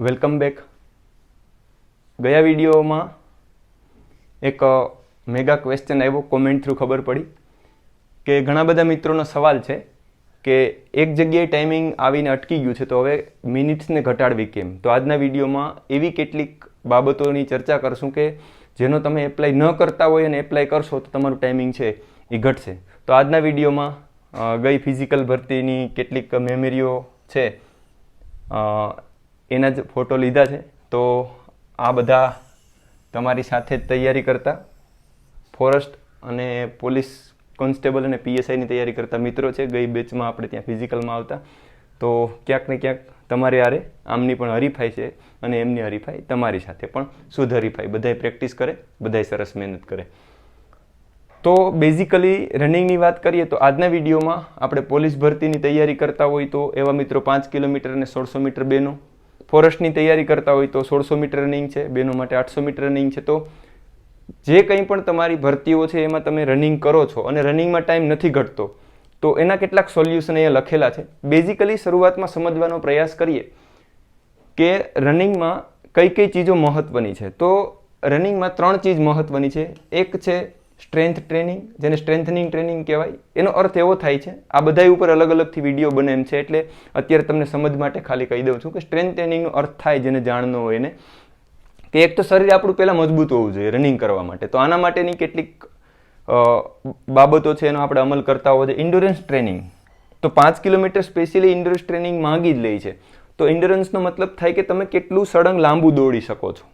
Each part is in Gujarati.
Welcome back. ગયા વિડીયોમાં એક મેગા ક્વેશ્ચન આવ્યો, કોમેન્ટ થ્રુ ખબર પડી કે ઘણા બધા મિત્રોનો સવાલ છે કે એક જગ્યાએ ટાઈમિંગ આવીને અટકી ગયું છે તો હવે મિનિટ્સને ઘટાડવી કેમ. તો આજના વિડીયોમાં એવી કેટલીક બાબતોની ચર્ચા કરશું કે જેનો તમે એપ્લાય ન કરતા હોય અને એપ્લાય કરશો તો તમારું ટાઈમિંગ છે એ ઘટશે. તો આજના વિડીયોમાં ગઈ ફિઝિકલ ભરતીની કેટલીક મેમરીઓ છે એના જ ફોટો લીધા છે. તો આ બધા તમારી સાથે જ તૈયારી કરતા ફોરેસ્ટ અને પોલીસ કોન્સ્ટેબલ અને પીએસઆઈની તૈયારી કરતા મિત્રો છે. ગઈ બેચમાં આપણે ત્યાં ફિઝિકલમાં આવતા. તો ક્યાંક ને ક્યાંક તમારે યારે આમની પણ હરીફાઈ છે અને એમની હરીફાઈ તમારી સાથે પણ શુદ્ધ હરીફાઈ. બધાએ પ્રેક્ટિસ કરે, બધાએ સરસ મહેનત કરે. તો બેઝિકલી રનિંગની વાત કરીએ તો આજના વિડીયોમાં આપણે પોલીસ ભરતીની તૈયારી કરતા હોય તો એવા મિત્રો 5 કિલોમીટર અને 1600 મીટર બેનો, ફોરેસ્ટની તૈયારી કરતા હોય તો 1600 મીટર રનિંગ છે, બેનો માટે 800 મીટર રનિંગ છે. તો જે કંઈ પણ તમારી ભરતીઓ છે એમાં તમે રનિંગ કરો છો અને રનિંગમાં ટાઈમ નથી ઘટતો તો એના કેટલાક સોલ્યુશન અહીંયા લખેલા છે. બેઝિકલી શરૂઆતમાં સમજવાનો પ્રયાસ કરીએ કે રનિંગમાં કઈ કઈ ચીજો મહત્વની છે. તો રનિંગમાં 3 ચીજ મહત્વની છે. એક છે સ્ટ્રેન્થ ટ્રેનિંગ, જેને સ્ટ્રેન્થનિંગ ટ્રેનિંગ કહેવાય. એનો અર્થ એવો થાય છે, આ બધા ઉપર અલગ અલગથી વિડીયો બને એમ છે, એટલે અત્યારે તમને સમજ માટે ખાલી કહી દઉં છું કે સ્ટ્રેન્થ ટ્રેનિંગનો અર્થ થાય જેને જાણનો હોય એને, કે એક તો શરીર આપણું પહેલાં મજબૂત હોવું જોઈએ રનિંગ કરવા માટે. તો આના માટેની કેટલીક બાબતો છે એનો આપણે અમલ કરતા હોવો જોઈએ. ઇન્ડોરન્સ ટ્રેનિંગ, તો 5 કિલોમીટર સ્પેશિયલી ઇન્ડોરન્સ ટ્રેનિંગ માંગી જ લે છે. તો ઇન્ડોરન્સનો મતલબ થાય કે તમે કેટલું સળંગ લાંબુ દોડી શકો છો.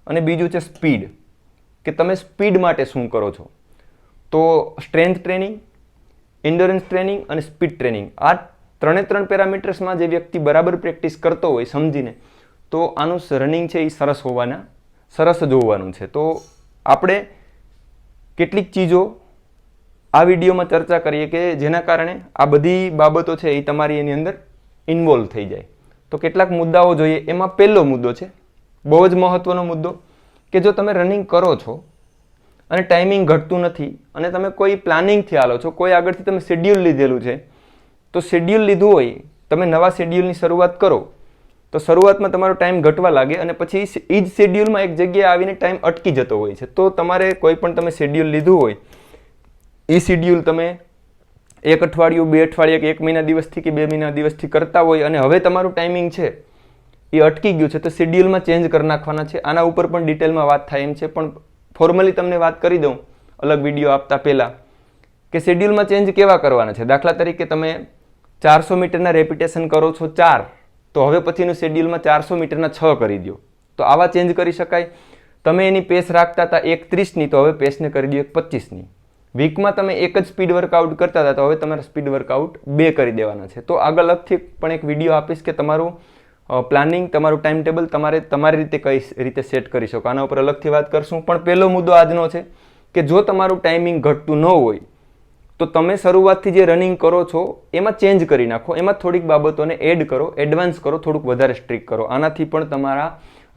અને બીજું છે સ્પીડ, કે તમે સ્પીડ માટે શું કરો છો. તો સ્ટ્રેન્થ ટ્રેનિંગ, ઇન્ડોરન્સ ટ્રેનિંગ અને સ્પીડ ટ્રેનિંગ, આ 3 પેરામીટર્સમાં જે વ્યક્તિ બરાબર પ્રેક્ટિસ કરતો હોય સમજીને, તો આનું રનિંગ છે એ સરસ જ હોવાનું છે. તો આપણે કેટલીક ચીજો આ વિડીયોમાં ચર્ચા કરીએ કે જેના કારણે આ બધી બાબતો છે એ તમારી એની અંદર ઇન્વોલ્વ થઈ જાય. તો કેટલાક મુદ્દાઓ જોઈએ. એમાં પહેલો મુદ્દો છે, બહુ જ મહત્વનો મુદ્દો, કે જો તમે રનિંગ કરો છો અને ટાઈમિંગ ઘટતું નથી અને તમે કોઈ પ્લાનિંગથી હાલો છો, કોઈ આગળથી તમે શેડ્યુલ લીધેલું છે, તો શેડ્યુલ લીધું હોય, તમે નવા શેડ્યુલની શરૂઆત કરો તો શરૂઆતમાં તમારો ટાઈમ ઘટવા લાગે અને પછી એ જ શેડ્યુલમાં એક જગ્યાએ આવીને ટાઈમ અટકી જતો હોય છે. તો તમારે કોઈ પણ તમે શેડ્યુલ લીધું હોય એ શેડ્યુલ તમે 1 અઠવાડિયું, 2 અઠવાડિયા કે 1 મહિના દિવસથી કે 2 મહિના દિવસથી કરતા હોય અને હવે તમારું ટાઈમિંગ છે એ અટકી ગયું છે તો શેડ્યુલમાં ચેન્જ કરી નાખવાના છે. આના ઉપર પણ ડિટેલમાં વાત થાય એમ છે, પણ ફોર્મલી તમને વાત કરી દઉં અલગ વિડીયો આપતા પહેલાં કે શેડ્યુલમાં ચેન્જ કેવા કરવાના છે. દાખલા તરીકે તમે 400 મીટરના રેપિટેશન કરો છો 4, તો હવે પછીનું શેડ્યુલમાં 400 મીટરના 6 કરી દો. તો આવા ચેન્જ કરી શકાય. તમે એની પેસ રાખતા હતા 1:30ની, તો હવે પેસને કરી દો 1:25ની. વીકમાં તમે એક જ સ્પીડ વર્કઆઉટ કરતા હતા તો હવે તમારે સ્પીડ વર્કઆઉટ 2 કરી દેવાના છે. તો આગળ અલગથી પણ એક વિડીયો આપીશ કે તમારું પ્લાનિંગ, તમારું ટાઈમ ટેબલ તમારે તમારી રીતે કઈ રીતે સેટ કરી શકો. આના ઉપર અલગથી વાત કરશું. પણ પહેલો મુદ્દો આજનો છે કે જો તમારું ટાઈમિંગ ઘટતું ન હોય તો તમે શરૂઆતથી જે રનિંગ કરો છો એમાં ચેન્જ કરી નાખો, એમાં થોડીક બાબતોને એડ કરો, એડવાન્સ કરો, થોડુંક વધારે સ્ટ્રિક કરો. આનાથી પણ તમારા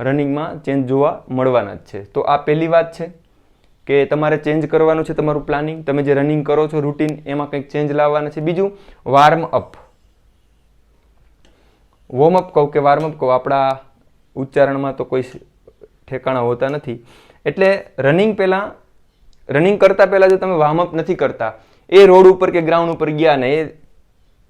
રનિંગમાં ચેન્જ જોવા મળવાના જ છે. તો આ પહેલી વાત છે કે તમારે ચેન્જ કરવાનું છે તમારું પ્લાનિંગ. તમે જે રનિંગ કરો છો રૂટીન એમાં કંઈક ચેન્જ લાવવાના છે. બીજું વાર્મ અપ, વોર્મઅપ કહું કે વાર્મઅપ કહું, આપણા ઉચ્ચારણમાં તો કોઈ ઠેકાણા હોતા નથી. એટલે રનિંગ કરતાં પહેલાં જો તમે વાર્મઅપ નથી કરતા, એ રોડ ઉપર કે ગ્રાઉન્ડ ઉપર ગયા ને એ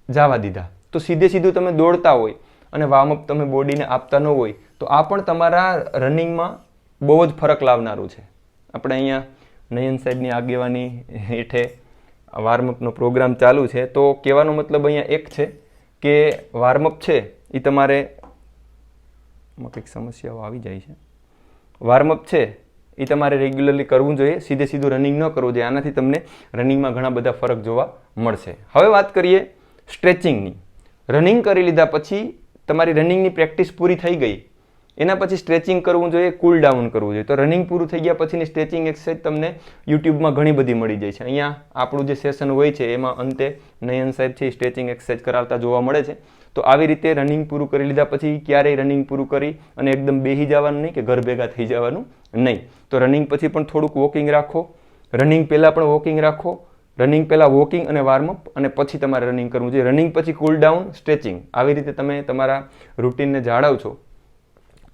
જવા દીધા, તો સીધું તમે દોડતા હોય અને વાર્મઅપ તમે બોડીને આપતા ન હોય તો આ પણ તમારા રનિંગમાં બહુ જ ફરક લાવનારું છે. આપણે અહીંયા નયન સાહેબની આગેવાની હેઠે વાર્મઅપનો પ્રોગ્રામ ચાલુ છે. તો કહેવાનો મતલબ અહીંયા એક છે કે વાર્મઅપ છે એ તમારે કંઈક સમસ્યાઓ આવી જાય છે. વાર્મઅપ છે એ તમારે રેગ્યુલરલી કરવું જોઈએ, સીધું રનિંગ ન કરવું જોઈએ. આનાથી તમને રનિંગમાં ઘણા બધા ફરક જોવા મળશે. હવે વાત કરીએ સ્ટ્રેચિંગની. રનિંગ કરી લીધા પછી તમારી રનિંગની પ્રેક્ટિસ પૂરી થઈ ગઈ, એના પછી સ્ટ્રેચિંગ કરવું જોઈએ, કૂલ ડાઉન કરવું જોઈએ. તો રનિંગ પૂરું થઈ ગયા પછીની સ્ટ્રેચિંગ એક્સરસાઇઝ તમને યુટ્યુબમાં ઘણી બધી મળી જાય છે. અહીંયા આપણું જે સેશન હોય છે એમાં અંતે નયન સાહેબ છે સ્ટ્રેચિંગ એક્સરસાઇઝ કરાવતા જોવા મળે છે. તો આવી રીતે રનિંગ પૂરું કરી લીધા પછી ક્યારેય રનિંગ પૂરું કરી અને એકદમ બેસી જવાનું નહીં કે ઘર ભેગા થઈ જવાનું નહીં. તો રનિંગ પછી પણ થોડુંક વોકિંગ રાખો, રનિંગ પહેલાં પણ વોકિંગ રાખો, રનિંગ પહેલાં વોકિંગ અને વાર્મઅપ અને પછી તમારે રનિંગ કરવું જોઈએ. રનિંગ પછી કૂલ ડાઉન, સ્ટ્રેચિંગ, આવી રીતે તમે તમારા રૂટીનને જાળવશો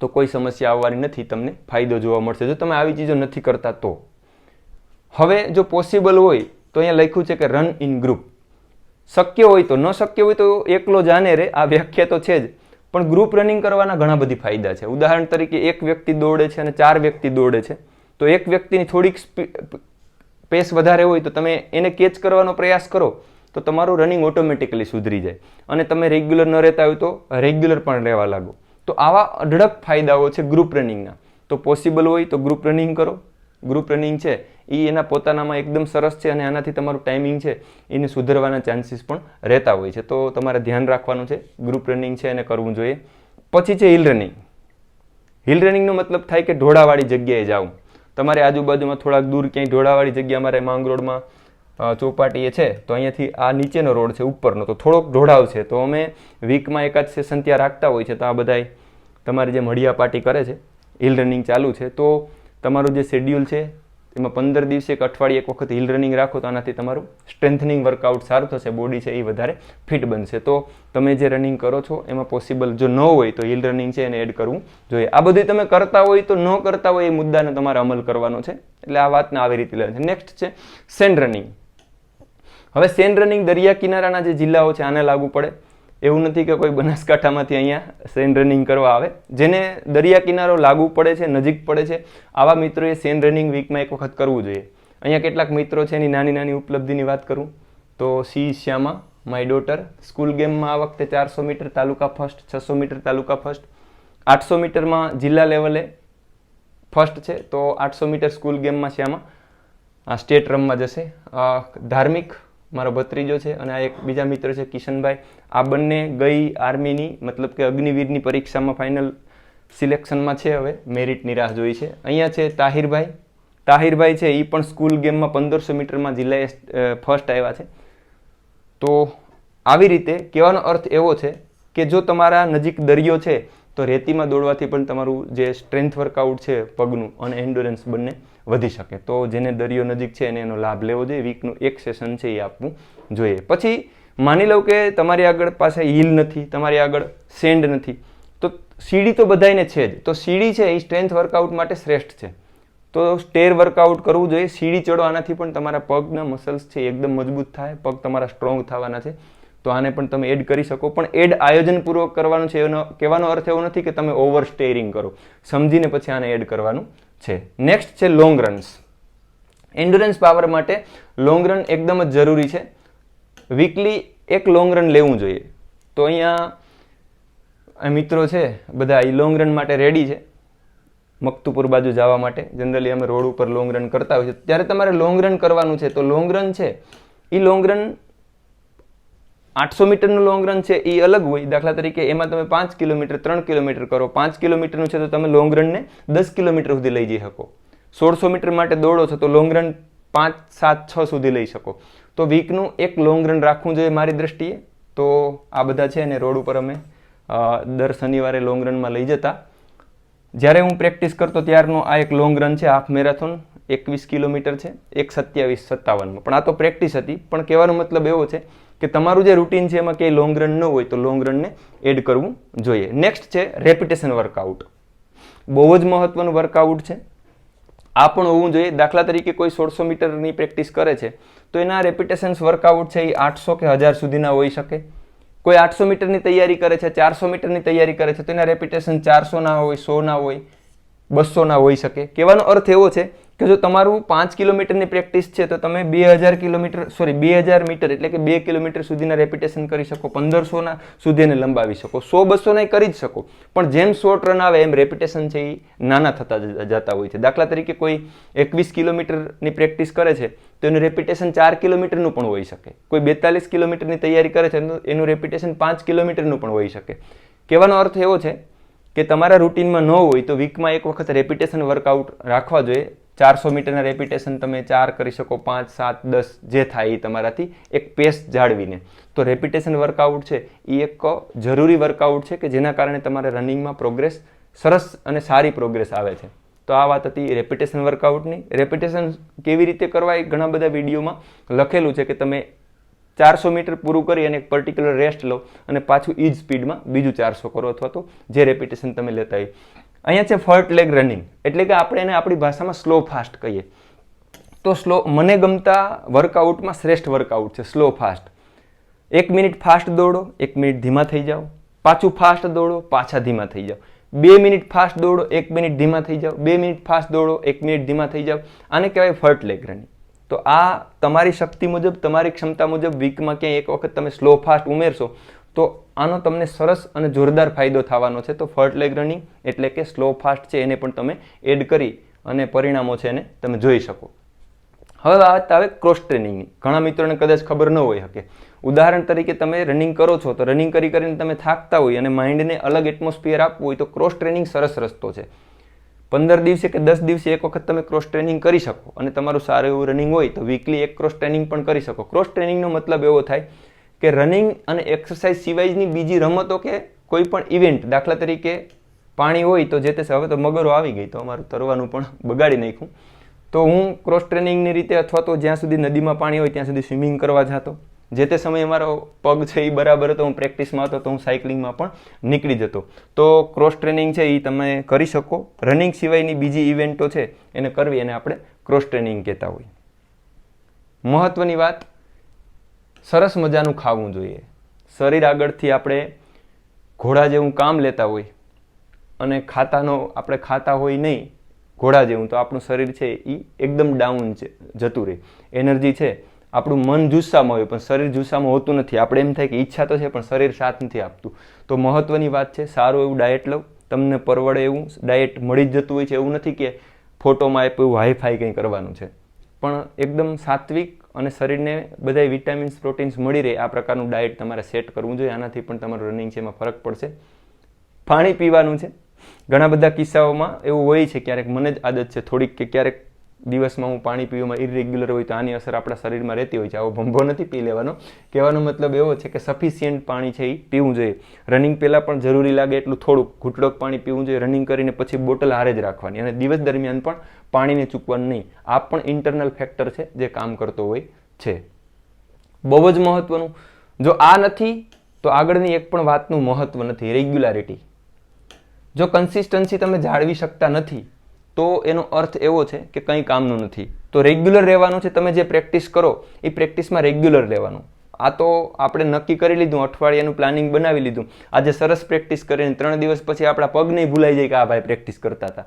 તો કોઈ સમસ્યા આવવાની નથી, તમને ફાયદો જોવા મળશે જો તમે આવી ચીજો નથી કરતા તો. હવે જો પોસિબલ હોય તો અહીંયા લખ્યું છે કે રન ઇન ગ્રુપ. શક્ય હોય તો, ન શક્ય હોય તો એકલો જાને રે, આ વ્યાખ્યા તો છે જ, પણ ગ્રુપ રનિંગ કરવાના ઘણા બધી ફાયદા છે. ઉદાહરણ તરીકે એક વ્યક્તિ દોડે છે અને 4 વ્યક્તિ દોડે છે, તો એક વ્યક્તિની થોડીક પેસ વધારે હોય તો તમે એને કેચ કરવાનો પ્રયાસ કરો તો તમારું રનિંગ ઓટોમેટિકલી સુધરી જાય, અને તમે રેગ્યુલર ન રહેતા હોય તો રેગ્યુલર પણ રહેવા લાગો. તો આવા અઢળક ફાયદાઓ છે ગ્રુપ રનિંગના. તો પોસિબલ હોય તો ગ્રુપ રનિંગ કરો. ગ્રુપ રનિંગ છે એ એના પોતાનામાં એકદમ સરસ છે, અને આનાથી તમારું ટાઈમિંગ છે એને સુધરવાના ચાન્સીસ પણ રહેતા હોય છે. તો તમારે ધ્યાન રાખવાનું છે, ગ્રુપ રનિંગ છે એને કરવું જોઈએ. પછી છે હિલ રનિંગ. હિલ રનિંગનો મતલબ થાય કે ઢોળાવાળી જગ્યાએ જાવું. તમારે આજુબાજુમાં થોડાક દૂર ક્યાંય ઢોળાવાળી જગ્યા, અમારે માંગરોળમાં ચોપાટીએ છે તો અહીંયાથી આ નીચેનો રોડ છે ઉપરનો, તો થોડોક ઢોળાવ છે, તો અમે વીકમાં એકાદ સેશન ત્યાં રાખતા હોય છે. તો આ બધાય તમારી જે મળિયા પાર્ટી કરે છે, હિલ રનિંગ ચાલુ છે, તો તમારું જે શેડ્યુલ છે એમાં 15 દિવસે એક અઠવાડિયે એક વખત હિલ રનિંગ રાખો તો આનાથી તમારું સ્ટ્રેન્થનિંગ વર્કઆઉટ સારું થશે, બોડી છે એ વધારે ફિટ બનશે. તો તમે જે રનિંગ કરો છો એમાં પોસિબલ જો ન હોય તો હિલ રનિંગ છે એને એડ કરવું જોઈએ. આ બધું તમે કરતા હોય તો ન કરતા હોય એ મુદ્દાને તમારે અમલ કરવાનો છે, એટલે આ વાતને આવી રીતે લેવાની છે. નેક્સ્ટ છે સેન્ડ રનિંગ. હવે સેન્ડ રનિંગ દરિયા કિનારાના જે જિલ્લાઓ છે આને લાગુ પડે. એવું નથી કે કોઈ બનાસકાંઠામાંથી અહીંયા સેન્ડ રનિંગ કરવા આવે. જેને દરિયા કિનારો લાગુ પડે છે, નજીક પડે છે, આવા મિત્રોએ સેન્ડ રનિંગ વીકમાં એક વખત કરવું જોઈએ. અહીંયા કેટલાક મિત્રો છે એની નાની નાની ઉપલબ્ધિની વાત કરું તો C Shyama, my daughter, school ગેમમાં આ વખતે 400 મીટર તાલુકા ફર્સ્ટ, 600 મીટર તાલુકા ફર્સ્ટ, 800 મીટરમાં જિલ્લા લેવલે ફર્સ્ટ છે. તો 800 મીટર સ્કૂલ ગેમમાં શ્યામા આ સ્ટેટ રમવા જશે. ધાર્મિક મારો ભત્રીજો છે, અને આ એક બીજા મિત્ર છે કિશનભાઈ. આ બંને ગઈ આર્મીની મતલબ કે અગ્નિવીરની પરીક્ષામાં ફાઇનલ સિલેક્શનમાં છે, હવે મેરિટની રાહ જોઈ છે. અહીંયા છે તાહિરભાઈ. તાહિરભાઈ છે એ પણ સ્કૂલ ગેમમાં 1500 મીટરમાં જિલ્લાએ ફર્સ્ટ આવ્યા છે. તો આવી રીતે કહેવાનો અર્થ એવો છે કે જો તમારા નજીક દરિયો છે તો રેતીમાં દોડવાથી પણ તમારું જે સ્ટ્રેન્થ વર્કઆઉટ છે પગનું અને એન્ડોરન્સ બંને વધી શકે. તો જેને દરિયો નજીક છે એને એનો લાભ લેવો જોઈએ. વીકનું એક સેશન છે એ આપવું જોઈએ. પછી માની લો કે તમારી આગળ પાસે હિલ નથી, તમારી આગળ સેન્ડ નથી, તો સીડી તો બધાને છે જ. તો સીડી છે એ સ્ટ્રેન્થ વર્કઆઉટ માટે શ્રેષ્ઠ છે. તો સ્ટેર વર્કઆઉટ કરવું જોઈએ. સીડી ચડો, આનાથી પણ તમારા પગના મસલ્સ છે એકદમ મજબૂત થાય, પગ તમારા સ્ટ્રોંગ થવાના છે. તો આને પણ તમે એડ કરી શકો, પણ એડ આયોજનપૂર્વક કરવાનું છે. એનો કહેવાનો અર્થ એવો નથી કે તમે ઓવર સ્ટેરિંગ કરો, સમજીને પછી આને એડ કરવાનું છે. નેક્સ્ટ છે લોંગ રન્સ. એન્ડ્યોરન્સ પાવર માટે લોંગ રન એકદમ જ જરૂરી છે. વીકલી એક લોંગ રન લેવું જોઈએ. તો અહીંયા મિત્રો છે બધા એ લોંગ રન માટે રેડી છે. મકતુપુર બાજુ જવા માટે જનરલી અમે રોડ ઉપર લોંગ રન કરતા હોય છે. ત્યારે તમારે લોંગ રન કરવાનું છે. તો લોંગ રન છે એ લોંગ રન 800 મીટરનું લોંગ રન છે એ અલગ હોય. દાખલા તરીકે એમાં તમે 5 કિલોમીટર 3 કિલોમીટર કરો. 5 કિલોમીટરનું છે તો તમે લોંગ રનને 10 કિલોમીટર સુધી લઈ જઈ શકો. 1600 મીટર માટે દોડો છો તો લોંગ રન 5, 7, 6 સુધી લઈ શકો. તો વીકનું એક લોંગ રન રાખવું જોઈએ મારી દ્રષ્ટિએ. તો આ બધા છે ને રોડ ઉપર અમે દર શનિવારે લોંગ રનમાં લઈ જતા. જ્યારે હું પ્રેક્ટિસ કરતો ત્યારનો આ એક લોંગ રન છે, હાફ મેરેથોન 21 કિલોમીટર છે, 1:27:57. પણ આ તો પ્રેક્ટિસ હતી. પણ કહેવાનો મતલબ એવો છે કે તમારું જે રૂટીન છે એમાં ક્યાંય લોંગ રન ન હોય તો લોંગ રનને એડ કરવું જોઈએ. નેક્સ્ટ છે રેપિટેશન વર્કઆઉટ. બહુ જ મહત્વનું વર્કઆઉટ છે. આ પણ હોવું જોઈએ. દાખલા તરીકે કોઈ 1600 મીટરની પ્રેક્ટિસ કરે છે તો એના રેપિટેશન્સ વર્કઆઉટ છે એ 800 કે 1000 સુધીના હોઈ શકે. કોઈ 800 મીટરની તૈયારી કરે છે, 400 મીટરની તૈયારી કરે છે તો એના રેપિટેશન 400 ના હોય, 100 ના હોય, 200 ના હોઈ શકે. કહેવાનો અર્થ એવો છે કે જો તમારું 5 કિલોમીટરની પ્રેક્ટિસ છે તો તમે 2000 મીટર એટલે કે 2 કિલોમીટર સુધીના રેપિટેશન કરી શકો. 1500 ના સુધી એને લંબાવી શકો. 100-200 ના કરી જ શકો. પણ જેમ શોર્ટ રન આવે એમ રેપિટેશન છે એ નાના થતા જતા હોય છે. દાખલા તરીકે કોઈ 21 કિલોમીટરની પ્રેક્ટિસ કરે છે તો એનું રેપિટેશન 4 કિલોમીટરનું પણ હોઈ શકે. કોઈ 42 કિલોમીટરની તૈયારી કરે છે તો એનું રેપિટેશન 5 કિલોમીટરનું પણ હોઈ શકે. કહેવાનો અર્થ એવો છે કે તમારા રૂટીનમાં ન હોય તો વીકમાં એક વખત રેપિટેશન વર્કઆઉટ રાખવા જોઈએ. 400 મીટરના રેપિટેશન તમે 4 કરી શકો, 5, 7, 10 જે થાય એ તમારાથી એક પેસ જાળવીને. તો રેપિટેશન વર્કઆઉટ છે એ એક જરૂરી વર્કઆઉટ છે કે જેના કારણે તમારે રનિંગમાં પ્રોગ્રેસ સરસ અને સારી પ્રોગ્રેસ આવે છે. તો આ વાત હતી રેપિટેશન વર્કઆઉટની. રેપિટેશન કેવી રીતે કરવા એ ઘણા બધા વિડીયોમાં લખેલું છે કે તમે 400 મીટર પૂરું કરી અને એક પર્ટિક્યુલર રેસ્ટ લો અને પાછું એ જ સ્પીડમાં બીજું 400 કરો, અથવા તો જે રેપિટેશન તમે લેતા હોય. અહીંયા છે ફર્ટ લેગ રનિંગ, એટલે કે આપણે એને આપણી ભાષામાં સ્લો ફાસ્ટ કહીએ. તો સ્લો મને ગમતા વર્કઆઉટમાં શ્રેષ્ઠ વર્કઆઉટ છે સ્લો ફાસ્ટ. 1 મિનિટ ફાસ્ટ દોડો, 1 મિનિટ ધીમા થઈ જાઓ, પાછું ફાસ્ટ દોડો, પાછા ધીમા થઈ જાઓ. 2 મિનિટ ફાસ્ટ દોડો, 1 મિનિટ ધીમા થઈ જાઓ, 2 મિનિટ ફાસ્ટ દોડો, 1 મિનિટ ધીમા થઈ જાઓ. આને કહેવાય ફર્ટ લેગ રનિંગ. તો આ તમારી શક્તિ મુજબ, તમારી ક્ષમતા મુજબ વીકમાં ક્યાંય એક વખત તમે સ્લો ફાસ્ટ ઉમેરશો તો આનો તમને સરસ અને જોરદાર ફાયદો થવાનો છે. તો ફર્ટ લેગ રનિંગ એટલે કે સ્લો ફાસ્ટ છે એને પણ તમે એડ કરી અને પરિણામો છે એને તમે જોઈ શકો. હવે વાત આવે ક્રોસ ટ્રેનિંગની. ઘણા મિત્રોને કદાચ ખબર ન હોય શકે. ઉદાહરણ તરીકે તમે રનિંગ કરો છો તો રનિંગ કરીને તમે થાકતા હોય અને માઇન્ડને અલગ એટમોસ્ફિયર આપવું હોય તો ક્રોસ ટ્રેનિંગ સરસ રસ્તો છે. 15 દિવસે કે 10 દિવસે એક વખત તમે ક્રોસ ટ્રેનિંગ કરી શકો અને તમારું સારું એવું રનિંગ હોય તો વીકલી એક ક્રોસ ટ્રેનિંગ પણ કરી શકો. ક્રોસ ટ્રેનિંગનો મતલબ એવો થાય કે રનિંગ અને એક્સરસાઇઝ સિવાયની બીજી રમતો કે કોઈ પણ ઇવેન્ટ, દાખલા તરીકે પાણી હોય તો જે તે હવે તો મગરો આવી ગઈ તો અમારું તરવાનું પણ બગાડી નાખ્યું. તો હું ક્રોસ ટ્રેનિંગની રીતે અથવા તો જ્યાં સુધી નદીમાં પાણી હોય ત્યાં સુધી સ્વિમિંગ કરવા જતો. જે તે સમયે મારો પગ છે એ બરાબર હતો, હું પ્રેક્ટિસમાં હતો તો હું સાયકલિંગમાં પણ નીકળી જતો. તો ક્રોસ ટ્રેનિંગ છે એ તમે કરી શકો. રનિંગ સિવાયની બીજી ઇવેન્ટો છે એને કરવી એને આપણે ક્રોસ ટ્રેનિંગ કહેતા હોય. મહત્વની વાત, સરસ મજાનું ખાવું જોઈએ. શરીર આગળથી આપણે ઘોડા જેવું કામ લેતા હોય અને આપણે ખાતા હોય નહીં ઘોડા જેવું, તો આપણું શરીર છે એ એકદમ ડાઉન છે, જતું રહે. એનર્જી છે, આપણું મન જુસ્સામાં હોય પણ શરીર જુસ્સામાં હોતું નથી. આપણે એમ થાય કે ઈચ્છા તો છે પણ શરીર સાથ નથી આપતું. તો મહત્વની વાત છે, સારું એવું ડાયટ લો. તમને પરવડે એવું ડાયટ મળી જ જતું હોય છે. એવું નથી કે ફોટોમાં આપ્યું એવું હાઈફાઈ કંઈ કરવાનું છે, પણ એકદમ સાત્વિક અને શરીરને બધા વિટામિન્સ પ્રોટીન્સ મળી રહે આ પ્રકારનું ડાયટ તમારે સેટ કરવું જોઈએ. આનાથી પણ તમારું રનિંગ છે એમાં ફરક પડશે. પાણી પીવાનું છે. ઘણા બધા કિસ્સાઓમાં એવું હોય છે, ક્યારેક મને જ આદત છે થોડીક કે ક્યારેક દિવસમાં હું પાણી પીવામાં ઇરેગ્યુલર હોય તો આની અસર આપણા શરીરમાં રહેતી હોય છે. આવો ભંભો નથી પી લેવાનો. કહેવાનો મતલબ એવો છે કે સફિશિયન્ટ પાણી છે એ પીવું જોઈએ. રનિંગ પહેલાં પણ જરૂરી લાગે એટલું થોડુંક ઘૂંટડોક પાણી પીવું જોઈએ. રનિંગ કરીને પછી બોટલ હારે જ રાખવાની અને દિવસ દરમિયાન પણ પાણીને ચૂકવાનું નહીં. આ પણ ઇન્ટરનલ ફેક્ટર છે જે કામ કરતો હોય છે. બહુ જ મહત્વનું, જો આ નથી તો આગળની એક પણ વાતનું મહત્વ નથી. રેગ્યુલારિટી. જો કન્સિસ્ટન્સી તમે જાળવી શકતા નથી તો એનો અર્થ એવો છે કે કંઈ કામનું નથી. તો રેગ્યુલર રહેવાનું છે. તમે જે પ્રેક્ટિસ કરો એ પ્રેક્ટિસમાં રેગ્યુલર રહેવાનું. આ તો આપણે નક્કી કરી લીધું, અઠવાડિયાનું પ્લાનિંગ બનાવી લીધું. આજે સરસ પ્રેક્ટિસ કરીને 3 દિવસ પછી આપણા પગ નહીં ભૂલાઈ જાય કે આ ભાઈ પ્રેક્ટિસ કરતા હતા,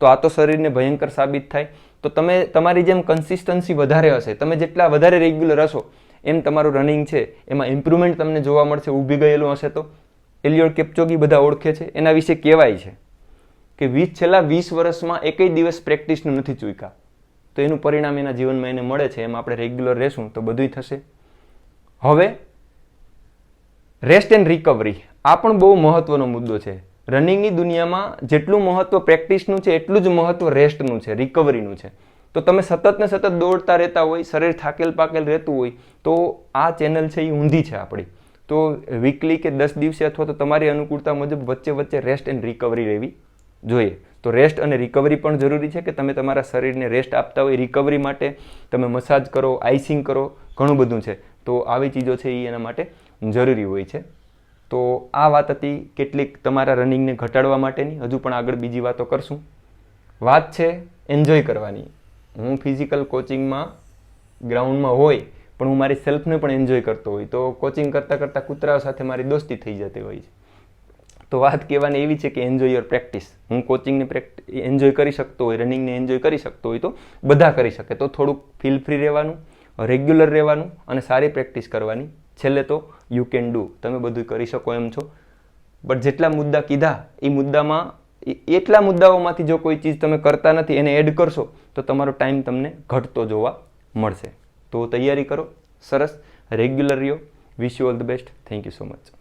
તો આ તો શરીરને ભયંકર સાબિત થાય. તો તમે તમારી જેમ કન્સિસ્ટન્સી વધારે હશે, તમે જેટલા વધારે રેગ્યુલર હશો એમ તમારું રનિંગ છે એમાં ઇમ્પ્રુવમેન્ટ તમને જોવા મળશે. ઊભી ગયેલું હશે તો એલિયોડ કિપ્ચોગી બધા ઓળખે છે, એના વિશે કહેવાય છે કે છેલ્લા 20 વર્ષમાં એકય દિવસ પ્રેક્ટિસનું નથી ચૂક્યા. તો એનું પરિણામ એના જીવનમાં એને મળે છે. એમ આપણે રેગ્યુલર રહેશું તો બધુંય થશે. હવે રેસ્ટ એન્ડ રિકવરી, આ પણ બહુ મહત્વનો મુદ્દો છે. રનિંગની દુનિયામાં જેટલું મહત્વ પ્રેક્ટિસનું છે એટલું જ મહત્વ રેસ્ટનું છે, રિકવરીનું છે. તો તમે સતત ને સતત દોડતા રહેતા હોય, શરીર થાકેલ પાકેલ રહેતું હોય તો આ ચેનલ છે એ ઊંધી છે આપણી. તો વીકલી કે 10 દિવસે અથવા તો તમારી અનુકૂળતા મુજબ વચ્ચે વચ્ચે રેસ્ટ એન્ડ રિકવરી રહેવી જોઈએ. તો રેસ્ટ અને રિકવરી પણ જરૂરી છે કે તમે તમારા શરીરને રેસ્ટ આપતા હોય. રિકવરી માટે તમે મસાજ કરો, આઈસિંગ કરો, ઘણું બધું છે. તો આવી ચીજો છે એ એના માટે જરૂરી હોય છે. તો આ વાત હતી કેટલીક તમારા રનિંગને ઘટાડવા માટેની. હજુ પણ આગળ બીજી વાતો કરશું. વાત છે એન્જોય કરવાની. હું ફિઝિકલ કોચિંગમાં ગ્રાઉન્ડમાં હોય પણ હું મારી સેલ્ફને પણ એન્જોય કરતો હોય. તો કોચિંગ કરતાં કરતાં કૂતરાઓ સાથે મારી દોસ્તી થઈ જતી હોય છે. તો વાત કહેવાની એવી છે કે એન્જોય યોર પ્રેક્ટિસ. હું કોચિંગને એન્જોય કરી શકતો હોય, રનિંગને એન્જોય કરી શકતો હોય તો બધા કરી શકે. તો થોડુંક ફીલ ફ્રી રહેવાનું, રેગ્યુલર રહેવાનું અને સારી પ્રેક્ટિસ કરવાની. છેલ્લે તો યુ કેન ડુ. તમે બધું કરી શકો એમ છો. બટ જેટલા મુદ્દા કીધા એ મુદ્દામાં એટલા મુદ્દાઓમાંથી જો કોઈ ચીજ તમે કરતા નથી એને એડ કરશો તો તમારો ટાઈમ તમને ઘટતો જોવા મળશે. તો તૈયારી કરો, સરસ રેગ્યુલર રહ્યો. Wish you all the best. Thank you so much.